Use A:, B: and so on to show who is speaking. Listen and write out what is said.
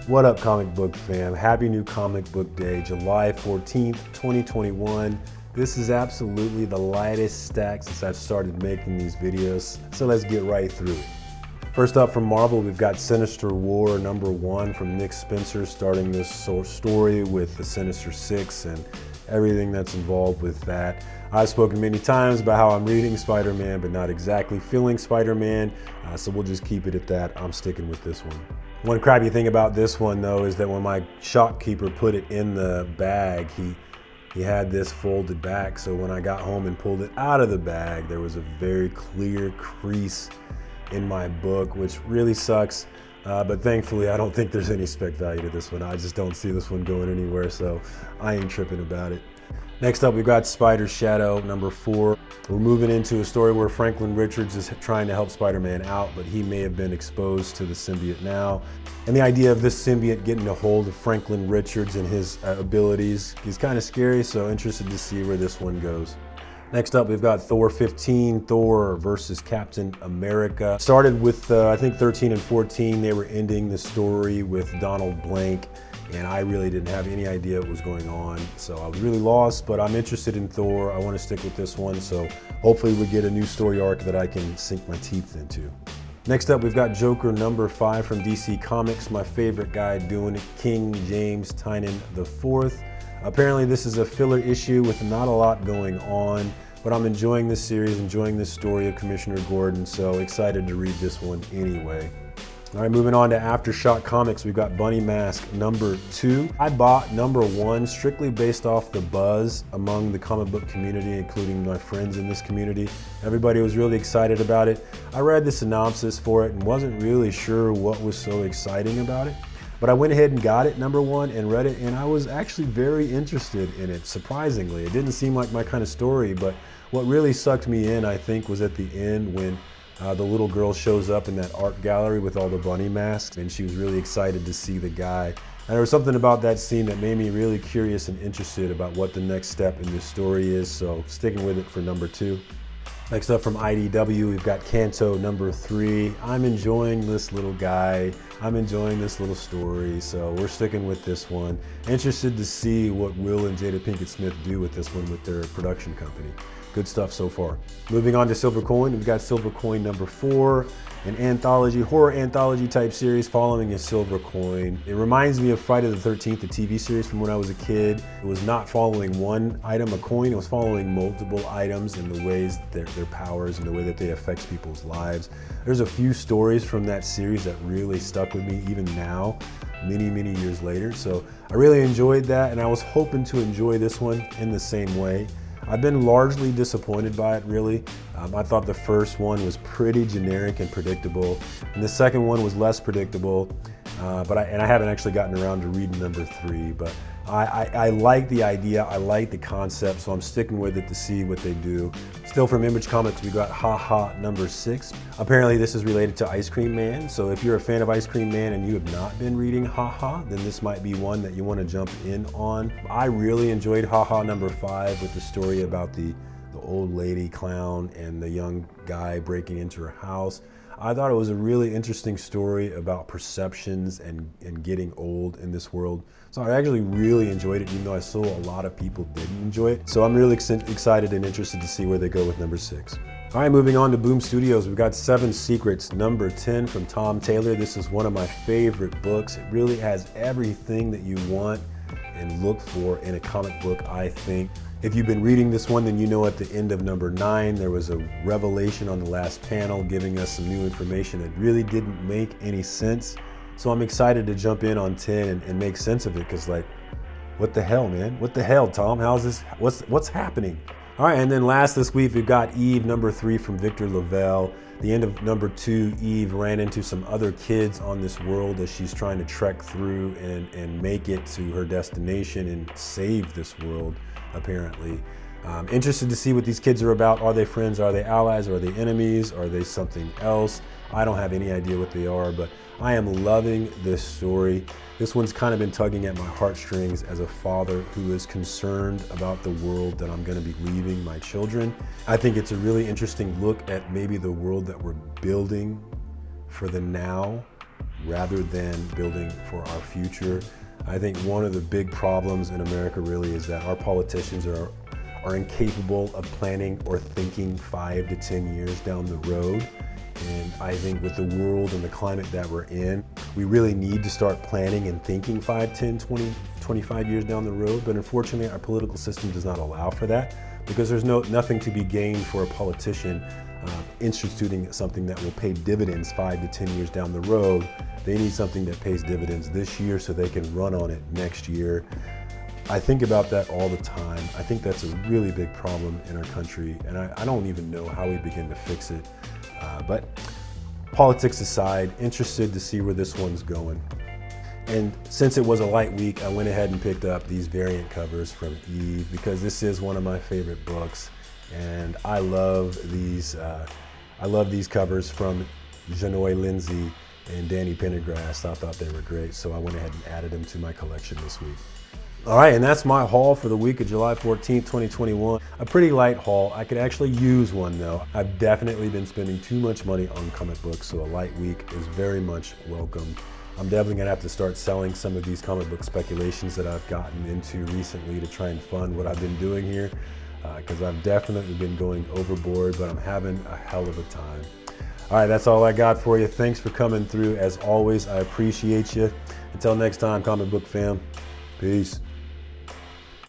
A: What up, comic book fam? Happy new comic book day, July 14th, 2021. This is absolutely the lightest stack since I've started making these videos, so let's get right through it. First up from Marvel, we've got Sinister War #1 from Nick Spencer, starting this story with the Sinister Six and everything that's involved with that. I've spoken many times about how I'm reading Spider-Man, but not exactly feeling Spider-Man, so we'll just keep it at that. I'm sticking with this one. One crappy thing about this one, though, is that when my shopkeeper put it in the bag, he had this folded back, so when I got home and pulled it out of the bag, there was a very clear crease in my book, which really sucks. But thankfully, I don't think there's any spec value to this one. I just don't see this one going anywhere, so I ain't tripping about it. Next up, we've got Spider Shadow #4. We're moving into a story where Franklin Richards is trying to help Spider-Man out, but he may have been exposed to the symbiote now. And the idea of this symbiote getting a hold of Franklin Richards and his abilities is kind of scary, so interested to see where this one goes. Next up, we've got Thor 15, Thor versus Captain America. Started with, I think, 13 and 14. They were ending the story with Donald Blank, and I really didn't have any idea what was going on. So I was really lost, but I'm interested in Thor. I want to stick with this one, so hopefully we get a new story arc that I can sink my teeth into. Next up, we've got Joker #5 from DC Comics, my favorite guy doing it, King James Tynion IV. Apparently this is a filler issue with not a lot going on, but I'm enjoying this series, enjoying this story of Commissioner Gordon, so excited to read this one anyway. All right, moving on to Aftershock Comics, we've got Bunny Mask #2. I bought #1 strictly based off the buzz among the comic book community, including my friends in this community. Everybody was really excited about it. I read the synopsis for it and wasn't really sure what was so exciting about it. But I went ahead and got it, #1, and read it, and I was actually very interested in it, surprisingly. It didn't seem like my kind of story, but what really sucked me in, I think, was at the end when the little girl shows up in that art gallery with all the bunny masks, and she was really excited to see the guy. And there was something about that scene that made me really curious and interested about what the next step in this story is, so sticking with it for #2. Next up from IDW, we've got Canto #3. I'm enjoying this little guy. I'm enjoying this little story, so we're sticking with this one. Interested to see what Will and Jada Pinkett Smith do with this one with their production company. Good stuff so far. Moving on to Silver Coin, we've got Silver Coin #4, an anthology, horror anthology type series following a silver coin. It reminds me of Friday the 13th, the TV series from when I was a kid. It was not following one item, a coin, it was following multiple items and the ways their powers and the way that they affect people's lives. There's a few stories from that series that really stuck with me even now, many years later. So I really enjoyed that, and I was hoping to enjoy this one in the same way. I've been largely disappointed by it, really. I thought the first one was pretty generic and predictable, and the second one was less predictable, and I haven't actually gotten around to reading #3, but I like the idea, I like the concept, so I'm sticking with it to see what they do. Still from Image Comics, we got Ha Ha #6. Apparently this is related to Ice Cream Man, so if you're a fan of Ice Cream Man and you have not been reading Ha Ha, then this might be one that you want to jump in on. I really enjoyed Ha Ha #5 with the story about the old lady clown and the young guy breaking into her house. I thought it was a really interesting story about perceptions and getting old in this world. So I actually really enjoyed it, even though I saw a lot of people didn't enjoy it. So I'm really excited and interested to see where they go with #6. All right, moving on to Boom Studios, we've got Seven Secrets #10 from Tom Taylor. This is one of my favorite books. It really has everything that you want and look for in a comic book, I think. If you've been reading this one, then you know at the end of #9, there was a revelation on the last panel giving us some new information that really didn't make any sense. So I'm excited to jump in on 10 and make sense of it, because like, what the hell, man? What the hell, Tom? How's this? What's happening? All right, and then last this week, we've got Eve #3 from Victor Lavelle. The end of #2, Eve ran into some other kids on this world as she's trying to trek through and make it to her destination and save this world, apparently. Interested to see what these kids are about. Are they friends? Are they allies? Are they enemies? Are they something else? I don't have any idea what they are, but I am loving this story. This one's kind of been tugging at my heartstrings as a father who is concerned about the world that I'm going to be leaving my children. I think it's a really interesting look at maybe the world that we're building for the now rather than building for our future. I think one of the big problems in America really is that our politicians are incapable of planning or thinking 5 to 10 years down the road. And I think with the world and the climate that we're in, we really need to start planning and thinking 5, 10, 20, 25 years down the road. But unfortunately, our political system does not allow for that, because there's nothing to be gained for a politician instituting something that will pay dividends 5 to 10 years down the road. They need something that pays dividends this year so they can run on it next year. I think about that all the time. I think that's a really big problem in our country, and I don't even know how we begin to fix it. But politics aside, interested to see where this one's going. And since it was a light week, I went ahead and picked up these variant covers from Eve, because this is one of my favorite books, and I love these covers from Janoy Lindsay and Danny Pendergrass. I thought they were great, so I went ahead and added them to my collection this week. All right, and that's my haul for the week of July 14th, 2021. A pretty light haul. I could actually use one though. I've definitely been spending too much money on comic books, so a light week is very much welcome. I'm definitely gonna have to start selling some of these comic book speculations that I've gotten into recently to try and fund what I've been doing here, because I've definitely been going overboard, but I'm having a hell of a time. All right, that's all I got for you. Thanks for coming through. As always, I appreciate you. Until next time, comic book fam, peace.